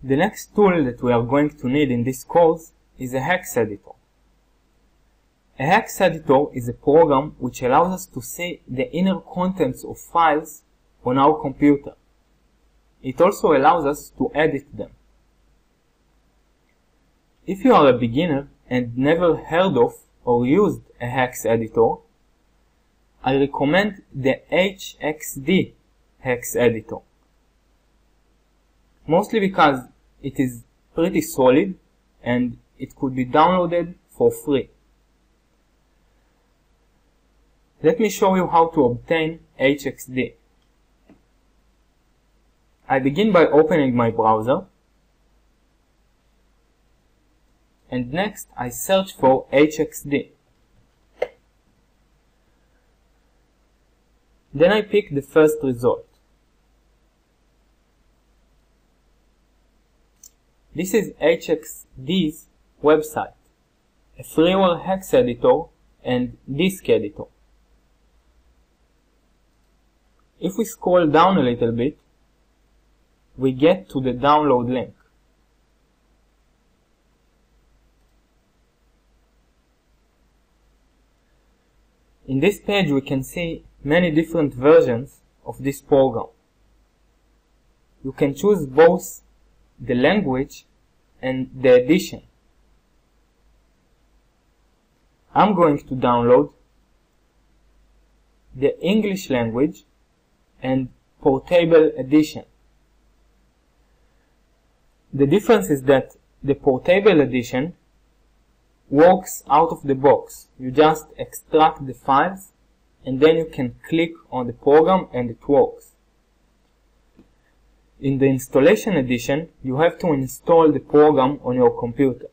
The next tool that we are going to need in this course is a hex editor. A hex editor is a program which allows us to see the inner contents of files on our computer. It also allows us to edit them. If you are a beginner and never heard of or used a hex editor, I recommend the HXD hex editor. Mostly because it is pretty solid and it could be downloaded for free. Let me show you how to obtain HXD. I begin by opening my browser, and next I search for HXD. Then I pick the first result. This is HXD's website, a freeware hex editor and disk editor. If we scroll down a little bit, we get to the download link. In this page we can see many different versions of this program. You can choose both the language and the edition. I'm going to download the English language and portable edition. The difference is that the portable edition works out of the box. You just extract the files and then you can click on the program and it works. In the installation edition, you have to install the program on your computer.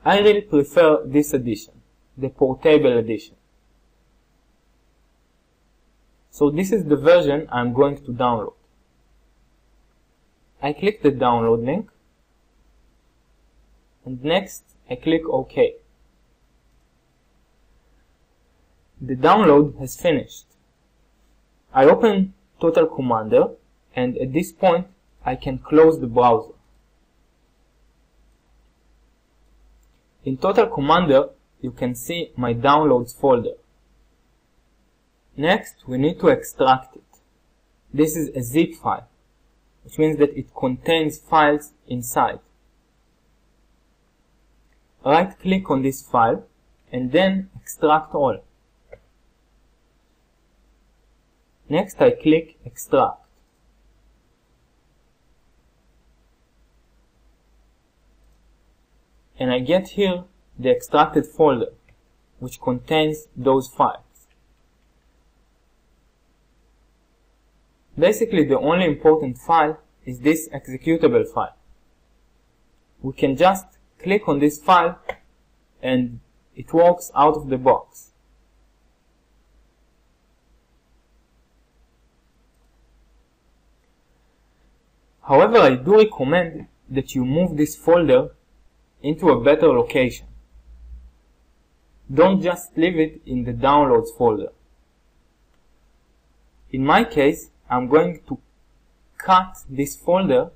I really prefer this edition, the portable edition. So this is the version I'm going to download. I click the download link, and next I click OK. The download has finished. I open Total Commander, and at this point I can close the browser. In Total Commander you can see my downloads folder. Next we need to extract it. This is a zip file, which means that it contains files inside. Right click on this file and then extract all. Next I click extract. And I get here the extracted folder, which contains those files. Basically, the only important file is this executable file. We can just click on this file and it works out of the box. However, I do recommend that you move this folder into a better location. Don't just leave it in the downloads folder. In my case, I'm going to cut this folder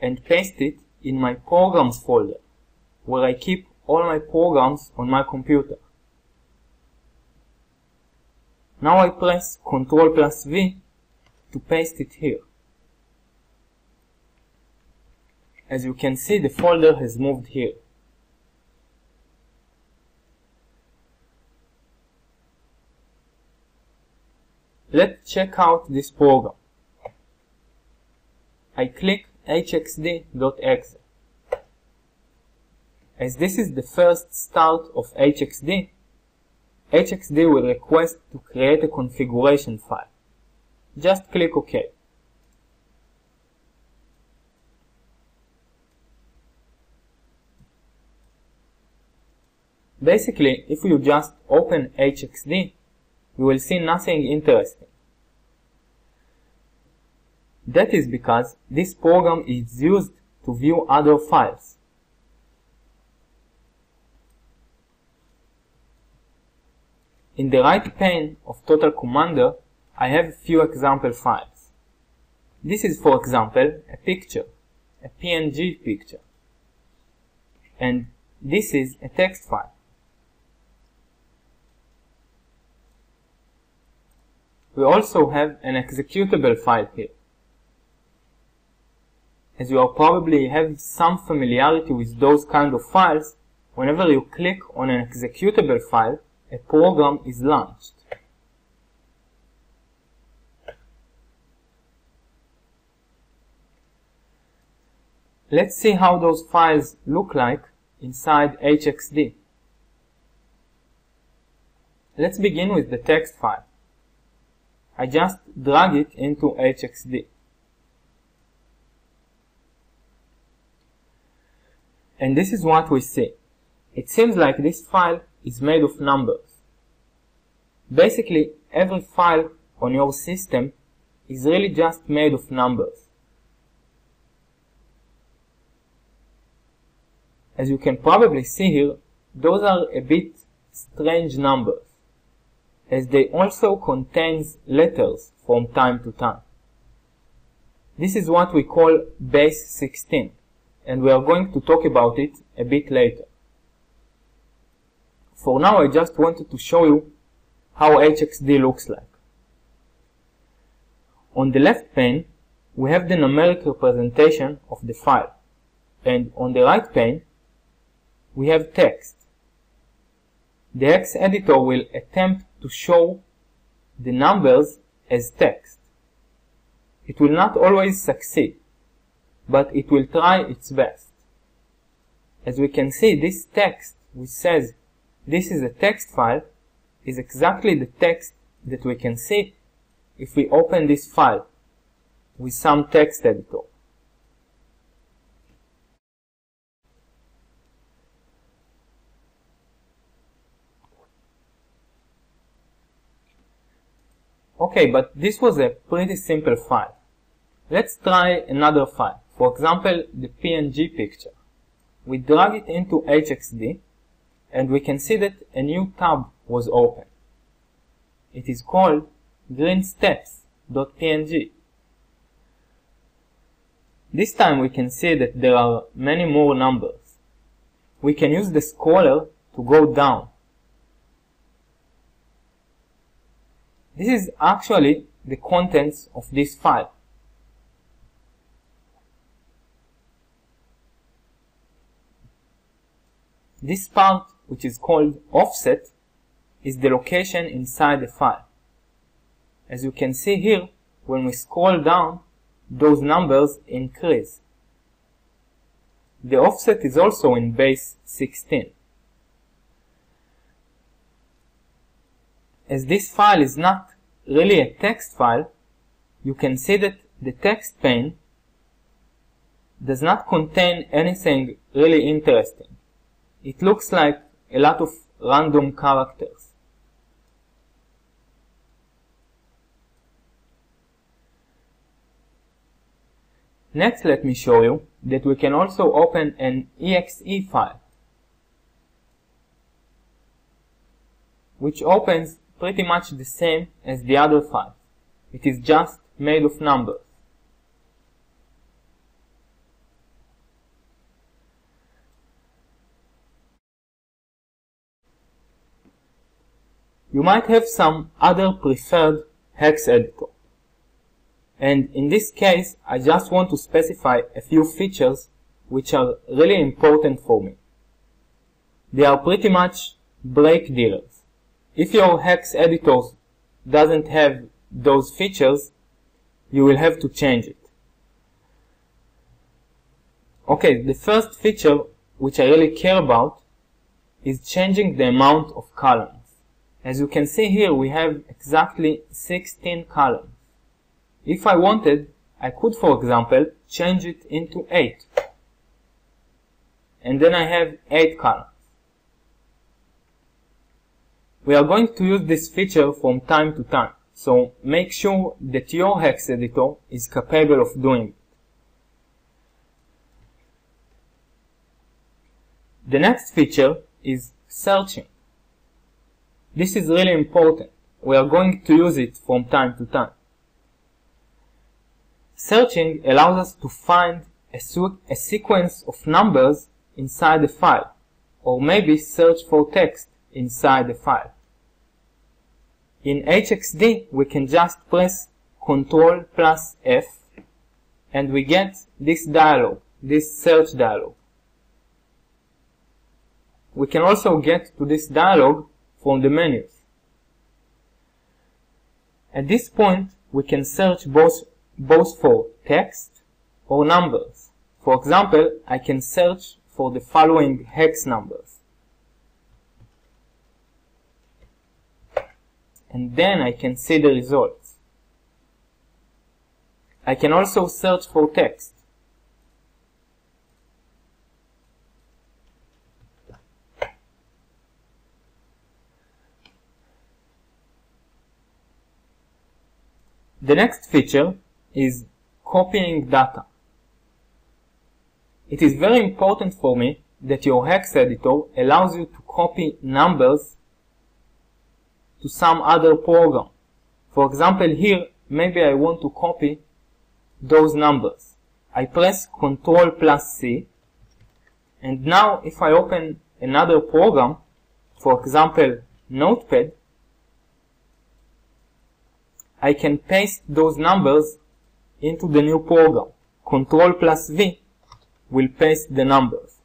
and paste it in my programs folder, where I keep all my programs on my computer. Now I press Ctrl+V to paste it here. As you can see, the folder has moved here. Let's check out this program. I click hxd.exe. As this is the first start of HXD, HXD will request to create a configuration file. Just click OK. Basically, if you just open HXD, you will see nothing interesting. That is because this program is used to view other files. In the right pane of Total Commander, I have a few example files. This is, for example, a picture, a PNG picture, and this is a text file. We also have an executable file here. As you probably have some familiarity with those kind of files, whenever you click on an executable file, a program is launched. Let's see how those files look like inside HXD. Let's begin with the text file. I just drag it into HXD. And this is what we see. It seems like this file is made of numbers. Basically, every file on your system is really just made of numbers. As you can probably see here, those are a bit strange numbers, as they also contains letters from time to time. This is what we call base 16, and we are going to talk about it a bit later. For now, I just wanted to show you how HXD looks like. On the left pane, we have the numeric representation of the file, and on the right pane, we have text. The Hex editor will attempt to show the numbers as text. It will not always succeed, but it will try its best. As we can see, this text which says this is a text file is exactly the text that we can see if we open this file with some text editor. Okay, but this was a pretty simple file. Let's try another file. For example, the PNG picture. We drag it into HXD, and we can see that a new tab was opened. It is called greensteps.png. This time we can see that there are many more numbers. We can use the scroller to go down. This is actually the contents of this file. This part, which is called offset, is the location inside the file. As you can see here, when we scroll down, those numbers increase. The offset is also in base 16. As this file is not really a text file, you can see that the text pane does not contain anything really interesting. It looks like a lot of random characters. Next, let me show you that we can also open an exe file, which opens pretty much the same as the other file. It is just made of numbers. You might have some other preferred hex editor. And in this case, I just want to specify a few features which are really important for me. They are pretty much break dealers. If your hex editor doesn't have those features, you will have to change it. Okay, the first feature which I really care about is changing the amount of columns. As you can see here, we have exactly 16 columns. If I wanted, I could, for example, change it into 8. And then I have 8 columns. We are going to use this feature from time to time, so make sure that your hex editor is capable of doing it. The next feature is searching. This is really important. We are going to use it from time to time. Searching allows us to find a sequence of numbers inside a file, or maybe search for text inside the file. In HXD, we can just press Ctrl plus F and we get this dialog, this search dialog. We can also get to this dialog from the menus. At this point, we can search both for text or numbers. For example, I can search for the following hex numbers. And then I can see the results. I can also search for text. The next feature is copying data. It is very important for me that your hex editor allows you to copy numbers to some other program. For example, here, maybe I want to copy those numbers. I press Ctrl plus C, and now if I open another program, for example, Notepad, I can paste those numbers into the new program. Ctrl plus V will paste the numbers.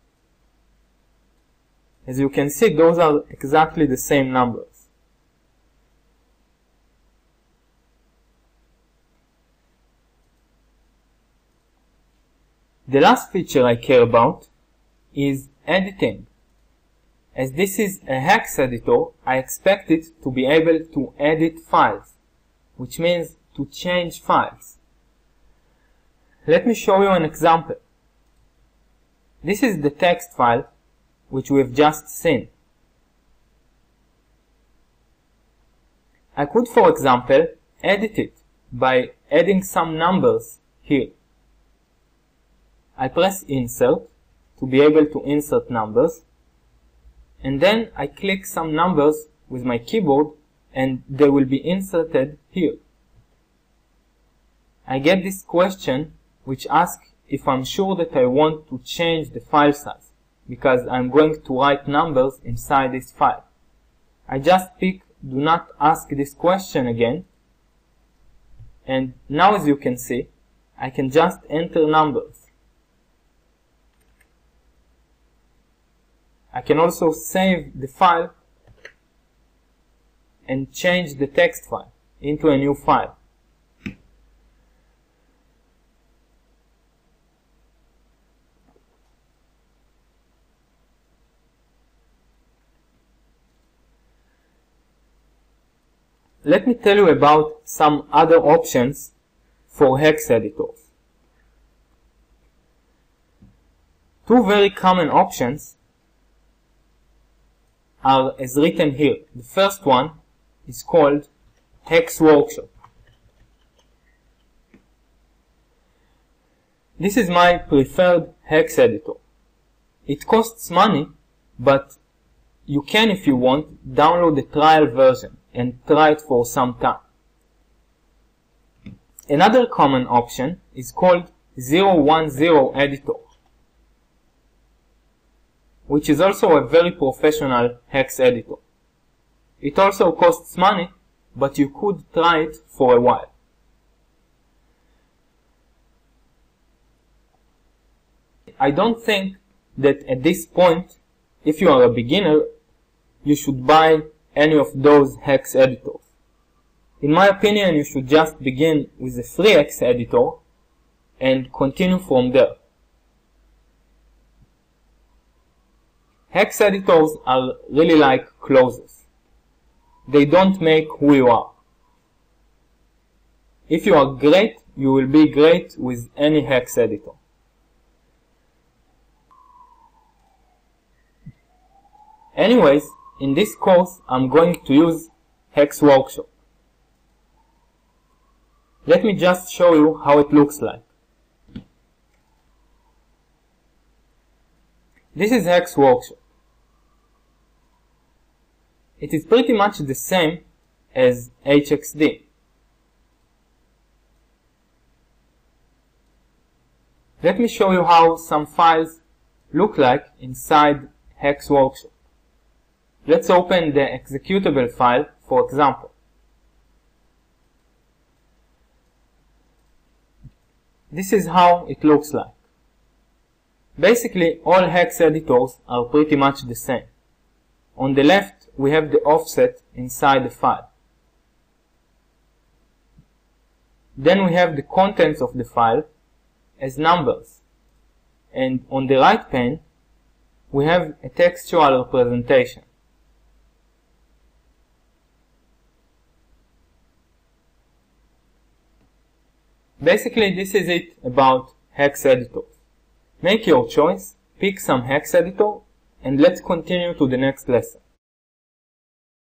As you can see, those are exactly the same numbers. The last feature I care about is editing. As this is a hex editor, I expect it to be able to edit files, which means to change files. Let me show you an example. This is the text file which we have just seen. I could, for example, edit it by adding some numbers here. I press Insert to be able to insert numbers, and then I click some numbers with my keyboard and they will be inserted here. I get this question which asks if I'm sure that I want to change the file size, because I'm going to write numbers inside this file. I just pick Do Not Ask This Question again, and now as you can see, I can just enter numbers. I can also save the file and change the text file into a new file. Let me tell you about some other options for hex editors. Two very common options are as written here. The first one is called Hex Workshop. This is my preferred hex editor. It costs money, but you can, if you want, download the trial version and try it for some time. Another common option is called 010 Editor, which is also a very professional hex editor. It also costs money, but you could try it for a while. I don't think that at this point, if you are a beginner, you should buy any of those hex editors. In my opinion, you should just begin with a free hex editor and continue from there. Hex editors are really like clothes. They don't make who you are. If you are great, you will be great with any hex editor. Anyways, in this course, I'm going to use Hex Workshop. Let me just show you how it looks like. This is Hex Workshop. It is pretty much the same as HXD. Let me show you how some files look like inside Hex Workshop. Let's open the executable file, for example. This is how it looks like. Basically, all hex editors are pretty much the same. On the left, we have the offset inside the file. Then we have the contents of the file as numbers. And on the right pane, we have a textual representation. Basically, this is it about hex editors. Make your choice, pick some hex editor, and let's continue to the next lesson.